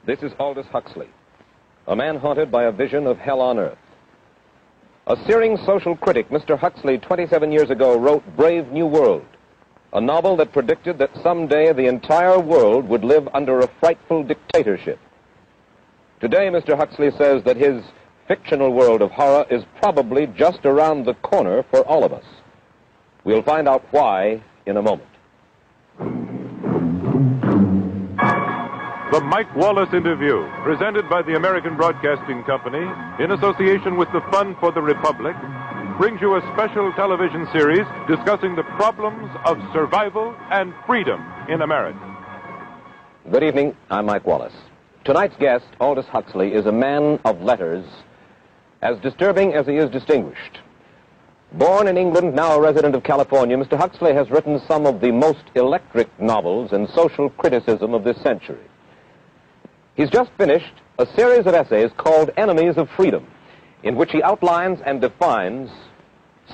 This is Aldous Huxley, a man haunted by a vision of hell on earth. A searing social critic, Mr. Huxley, 27 years ago, wrote Brave New World, a novel that predicted that someday the entire world would live under a frightful dictatorship. Today, Mr. Huxley says that his fictional world of horror is probably just around the corner for all of us. We'll find out why in a moment. The Mike Wallace Interview, presented by the American Broadcasting Company in association with the Fund for the Republic, brings you a special television series discussing the problems of survival and freedom in America. Good evening. I'm Mike Wallace. Tonight's guest, Aldous Huxley, is a man of letters, as disturbing as he is distinguished. Born in England, now a resident of California, Mr. Huxley has written some of the most electric novels and social criticism of this century. He's just finished a series of essays called Enemies of Freedom, in which he outlines and defines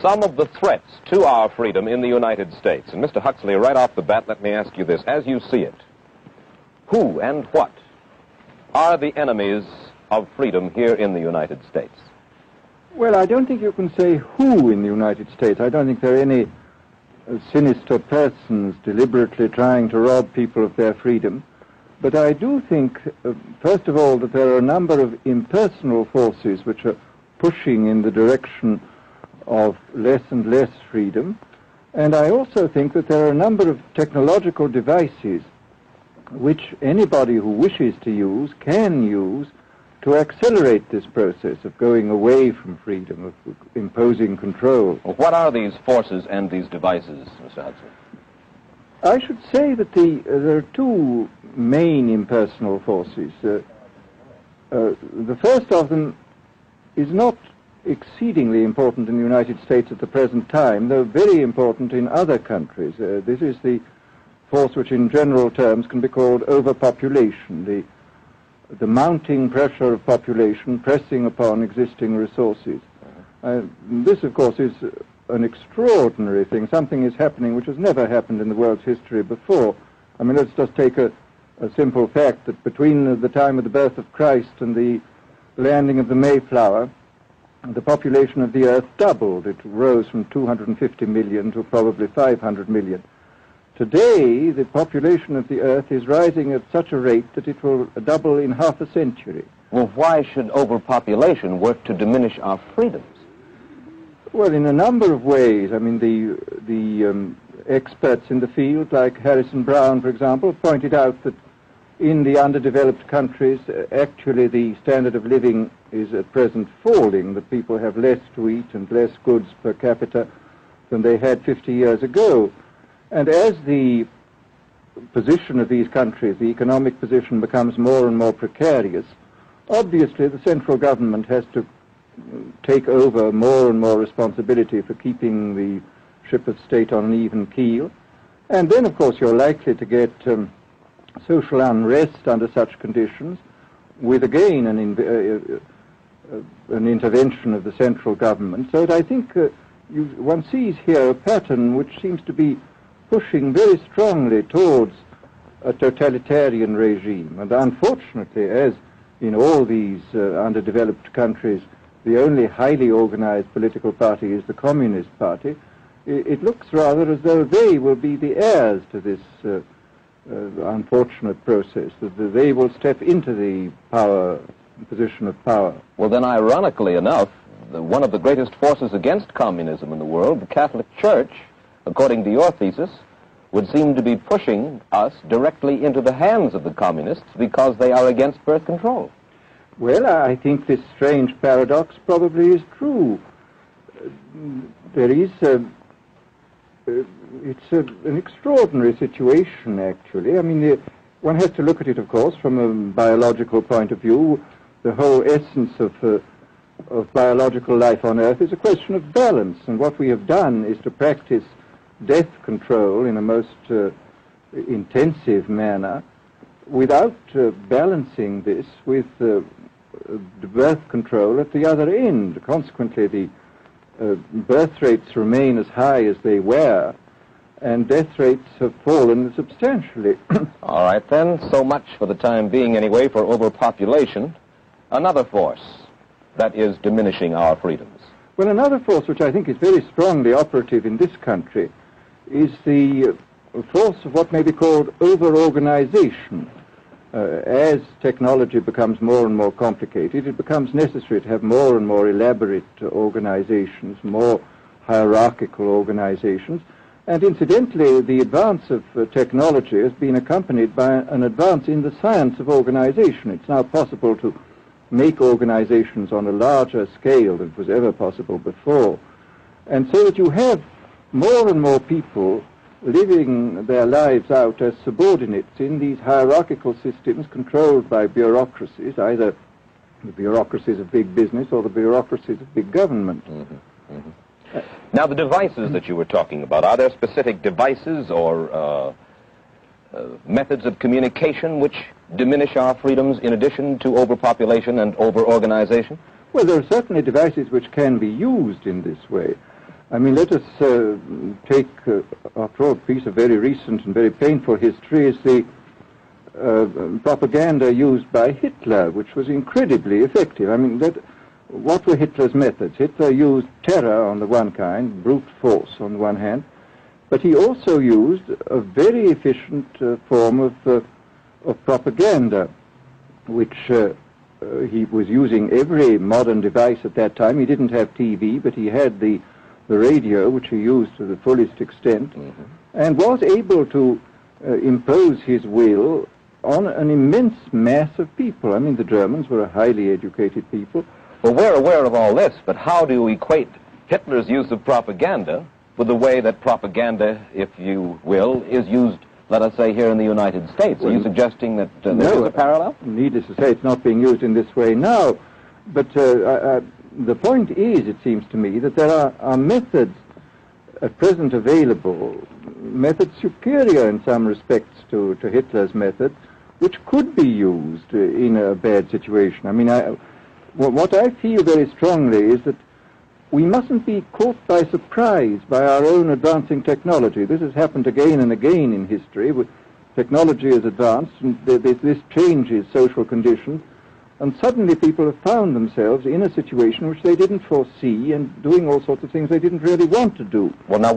some of the threats to our freedom in the United States. And Mr. Huxley, right off the bat, let me ask you this. As you see it, who and what are the enemies of freedom here in the United States? Well, I don't think you can say who in the United States. I don't think there are any sinister persons deliberately trying to rob people of their freedom. But I do think, first of all, that there are a number of impersonal forces which are pushing in the direction of less and less freedom. And I also think that there are a number of technological devices which anybody who wishes to use can use to accelerate this process of going away from freedom, of imposing control. Well, what are these forces and these devices, Mr. Huxley? I should say that there are two main impersonal forces. The first of them is not exceedingly important in the United States at the present time, though very important in other countries. This is the force which in general terms can be called overpopulation, the mounting pressure of population pressing upon existing resources. This, of course, is an extraordinary thing. Something is happening which has never happened in the world's history before. I mean, let's just take a simple fact that between the time of the birth of Christ and the landing of the Mayflower, the population of the Earth doubled. It rose from 250 million to probably 500 million. Today, the population of the Earth is rising at such a rate that it will double in half a century. Well, why should overpopulation work to diminish our freedoms? Well, in a number of ways. I mean, the experts in the field, like Harrison Brown, for example, pointed out that in the underdeveloped countries, actually the standard of living is at present falling, that people have less to eat and less goods per capita than they had 50 years ago. And as the position of these countries, the economic position, becomes more and more precarious, obviously the central government has to take over more and more responsibility for keeping the ship of state on an even keel. And then, of course, you're likely to get social unrest under such conditions, with again an intervention of the central government. So that I think one sees here a pattern which seems to be pushing very strongly towards a totalitarian regime. And unfortunately, as in all these underdeveloped countries, the only highly organized political party is the Communist Party, it looks rather as though they will be the heirs to this unfortunate process, that they will step into the position of power. Well, then, ironically enough, one of the greatest forces against communism in the world, the Catholic Church, according to your thesis, would seem to be pushing us directly into the hands of the communists because they are against birth control. Well, I think this strange paradox probably is true. There is it's an extraordinary situation, actually. I mean, one has to look at it, of course, from a biological point of view. The whole essence of biological life on Earth is a question of balance, and what we have done is to practice death control in a most intensive manner without balancing this with birth control at the other end. Consequently, the birth rates remain as high as they were, and death rates have fallen substantially. All right, then. So much for the time being, anyway, for overpopulation. Another force that is diminishing our freedoms. Well, another force which I think is very strongly operative in this country is the force of what may be called over-organization. As technology becomes more and more complicated, it becomes necessary to have more and more elaborate organizations, more hierarchical organizations. And incidentally, the advance of technology has been accompanied by an advance in the science of organization. It's now possible to make organizations on a larger scale than was ever possible before. And so that you have more and more people living their lives out as subordinates in these hierarchical systems controlled by bureaucracies, either the bureaucracies of big business or the bureaucracies of big government. Now, the devices that you were talking about, are there specific devices or methods of communication which diminish our freedoms in addition to overpopulation and over-organization? Well, there are certainly devices which can be used in this way. I mean, let us take, after all, a piece of very recent and very painful history is the propaganda used by Hitler, which was incredibly effective. I mean, what were Hitler's methods? Hitler used terror on the one kind, brute force on the one hand, but he also used a very efficient form of propaganda, which he was using every modern device at that time. He didn't have TV, but he had the radio, which he used to the fullest extent, and was able to impose his will on an immense mass of people. I mean, the Germans were a highly educated people. Well, we're aware of all this, but how do you equate Hitler's use of propaganda with the way that propaganda, if you will, is used, let us say, here in the United States? Are you suggesting that there is a parallel? Needless to say, it's not being used in this way now. But the point is, it seems to me, that there are methods at present available, methods superior in some respects to Hitler's methods, which could be used in a bad situation. I mean, what I feel very strongly is that we mustn't be caught by surprise by our own advancing technology. This has happened again and again in history. Technology has advanced, and this changes social conditions, and suddenly people have found themselves in a situation which they didn't foresee and doing all sorts of things they didn't really want to do. Well, now,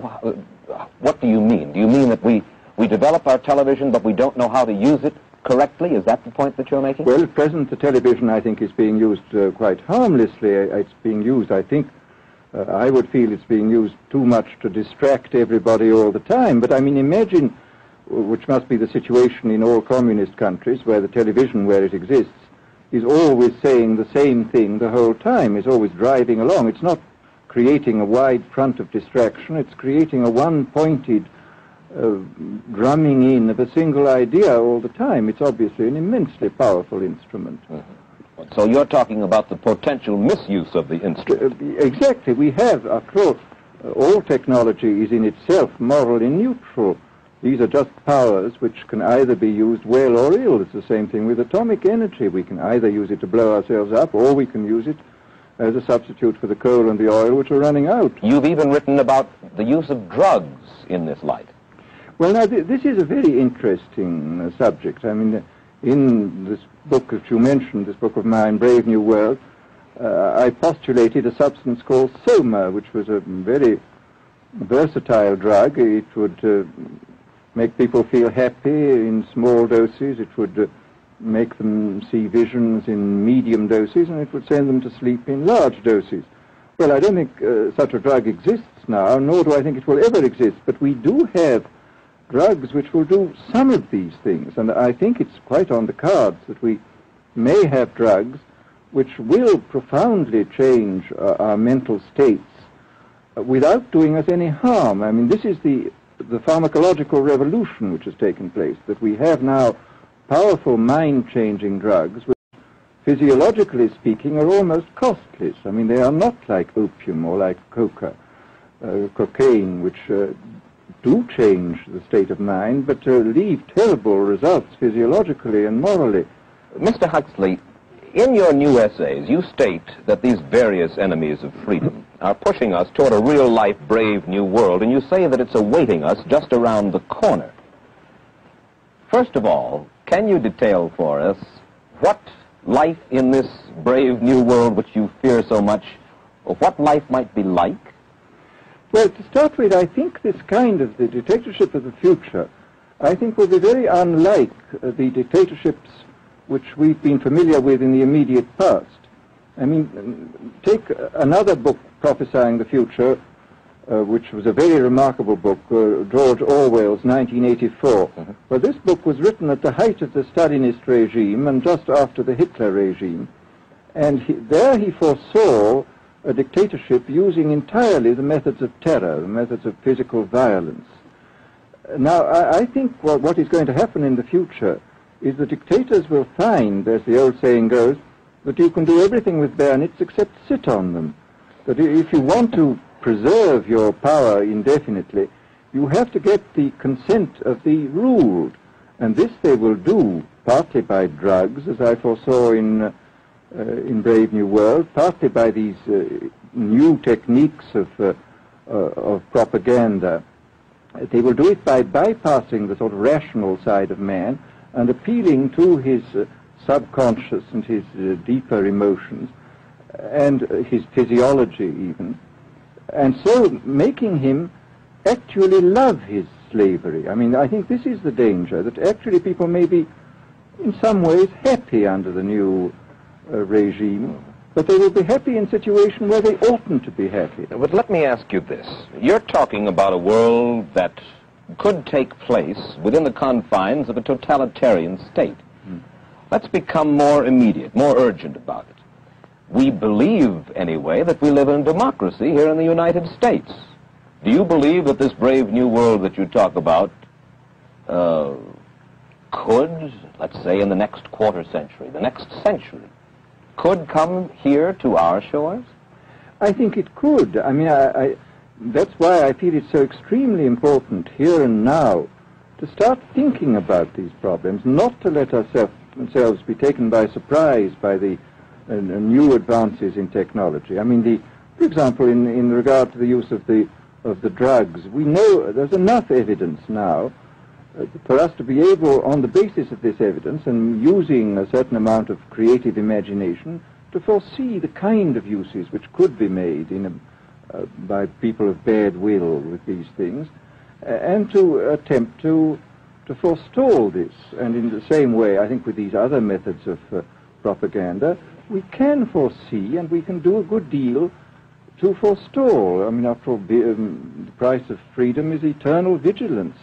what do you mean? Do you mean that we develop our television, but we don't know how to use it correctly? Is that the point that you're making? Well, at present, the television, I think, is being used quite harmlessly. It's being used, I think, I would feel it's being used too much to distract everybody all the time. But, I mean, imagine, which must be the situation in all communist countries, where the television, where it exists, is always saying the same thing the whole time, is always driving along. It's not creating a wide front of distraction, it's creating a one-pointed drumming in of a single idea all the time. It's obviously an immensely powerful instrument. So you're talking about the potential misuse of the instrument. Exactly. We have, after all technology is in itself morally neutral. These are just powers which can either be used well or ill. It's the same thing with atomic energy. We can either use it to blow ourselves up, or we can use it as a substitute for the coal and the oil, which are running out. You've even written about the use of drugs in this light. Well, now, this is a very interesting subject. I mean, in this book that you mentioned, this book of mine, Brave New World, I postulated a substance called soma, which was a very versatile drug. It would make people feel happy in small doses. It would make them see visions in medium doses, and it would send them to sleep in large doses. Well, I don't think such a drug exists now, nor do I think it will ever exist, but we do have drugs which will do some of these things, and I think it's quite on the cards that we may have drugs which will profoundly change our mental states without doing us any harm. I mean, this is the pharmacological revolution which has taken place, that we have now powerful mind-changing drugs which, physiologically speaking, are almost costless. I mean, they are not like opium or like cocaine, which do change the state of mind, but leave terrible results physiologically and morally. Mr. Huxley, in your new essays, you state that these various enemies of freedom, are pushing us toward a real-life, brave new world, and you say that it's awaiting us just around the corner. First of all, can you detail for us what life in this brave new world which you fear so much, or what life might be like? Well, to start with, I think this kind of the dictatorship of the future, I think will be very unlike the dictatorships which we've been familiar with in the immediate past. I mean, take another book prophesying the future, which was a very remarkable book, George Orwell's 1984. Well, this book was written at the height of the Stalinist regime and just after the Hitler regime. And there he foresaw a dictatorship using entirely the methods of terror, the methods of physical violence. Now, I think what is going to happen in the future is the dictators will find, as the old saying goes, that you can do everything with bayonets except sit on them. That if you want to preserve your power indefinitely, you have to get the consent of the ruled. And this they will do partly by drugs, as I foresaw in Brave New World, partly by these new techniques of propaganda. They will do it by bypassing the sort of rational side of man and appealing to his subconscious and his deeper emotions and his physiology even, and so making him actually love his slavery. I mean, I think this is the danger, that actually people may be in some ways happy under the new regime, but they will be happy in situations where they oughtn't to be happy. But let me ask you this. You're talking about a world that could take place within the confines of a totalitarian state. Let's become more immediate, more urgent about it. We believe, anyway, that we live in a democracy here in the United States. Do you believe that this brave new world that you talk about could, let's say in the next quarter century, the next century, could come here to our shores? I think it could. I mean, that's why I feel it's so extremely important here and now to start thinking about these problems, not to let ourselves be taken by surprise by the new advances in technology. I mean, for example, in regard to the use of the drugs, we know there's enough evidence now for us to be able, on the basis of this evidence and using a certain amount of creative imagination, to foresee the kind of uses which could be made by people of bad will with these things, and to attempt to forestall this. And in the same way, I think with these other methods of propaganda, we can foresee and we can do a good deal to forestall. I mean, after all, the price of freedom is eternal vigilance.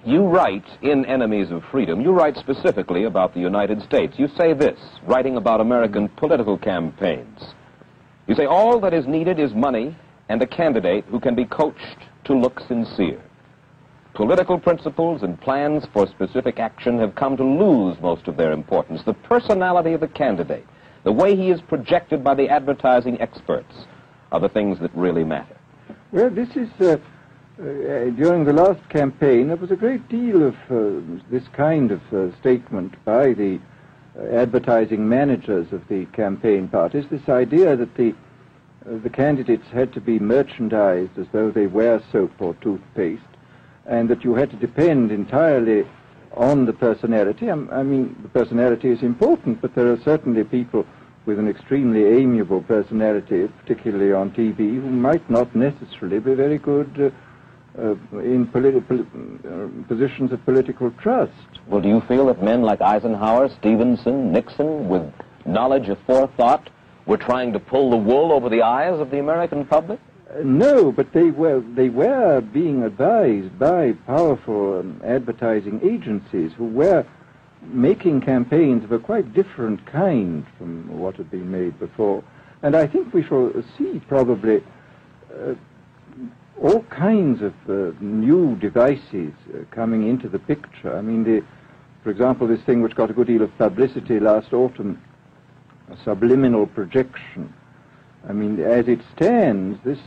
You write in Enemies of Freedom, you write specifically about the United States. You say this, writing about American political campaigns. You say, all that is needed is money and a candidate who can be coached to look sincere. Political principles and plans for specific action have come to lose most of their importance. The personality of the candidate, the way he is projected by the advertising experts, are the things that really matter. Well, this is, during the last campaign, there was a great deal of this kind of statement by the advertising managers of the campaign parties, this idea that the candidates had to be merchandised as though they were soap or toothpaste, and that you had to depend entirely on the personality. I mean, the personality is important, but there are certainly people with an extremely amiable personality, particularly on TV, who might not necessarily be very good in positions of political trust. Well, do you feel that men like Eisenhower, Stevenson, Nixon, with knowledge of forethought, were trying to pull the wool over the eyes of the American public? No, but they were being advised by powerful advertising agencies who were making campaigns of a quite different kind from what had been made before. And I think we shall see probably all kinds of new devices coming into the picture. I mean, for example, this thing which got a good deal of publicity last autumn, subliminal projection. I mean, as it stands, this